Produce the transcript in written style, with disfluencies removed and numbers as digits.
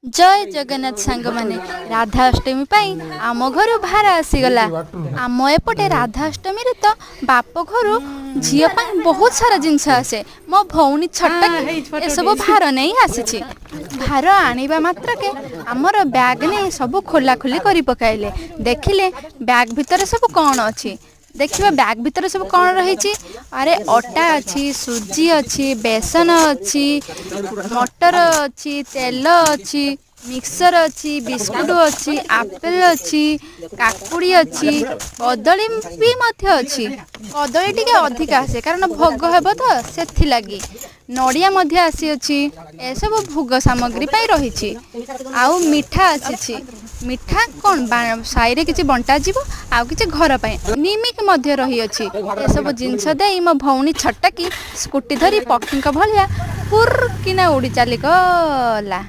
जय जगन्नाथ सांग माने राधाअष्टमी पाई आम घर भार आसीगला। आम एपटे राधाअष्टमी रे तो बाप घर झील बहुत सारा जिनस आसे। मो भौणी छटक ए सब भार नहीं आसी। भार आनिबा मात्र के आमर बैग ने सब खोला खोली करी पकाइले। देखिले बैग भितर सब कौन अच्छी। देखिए बैग भितर सब कौन रही। अरे अटा अच्छी, सुजी अच्छी, बेसन अच्छी, मटर अच्छी, तेल अच्छी, मिक्सर अच्छी, बिस्कुट अच्छी, आपेल अच्छी, काकुड़ी अच्छी, कदली भी मध्य अच्छी। कदली टिके अधिक आसे कारण भोग हेब तो से लगी। नड़िया मध्य आसी अच्छी। ए सब भोग सामग्री पाई रही। आउ मिठा आसी। मिठा कौन साई किसी बंटा जीव आउ किसी घर पाए निमिक मध्य रही अच्छी। ए सब जिनस दे मो भौणी छटकी स्कूटी धरी पक्षी भाया पुर किना उड़ी चली गला।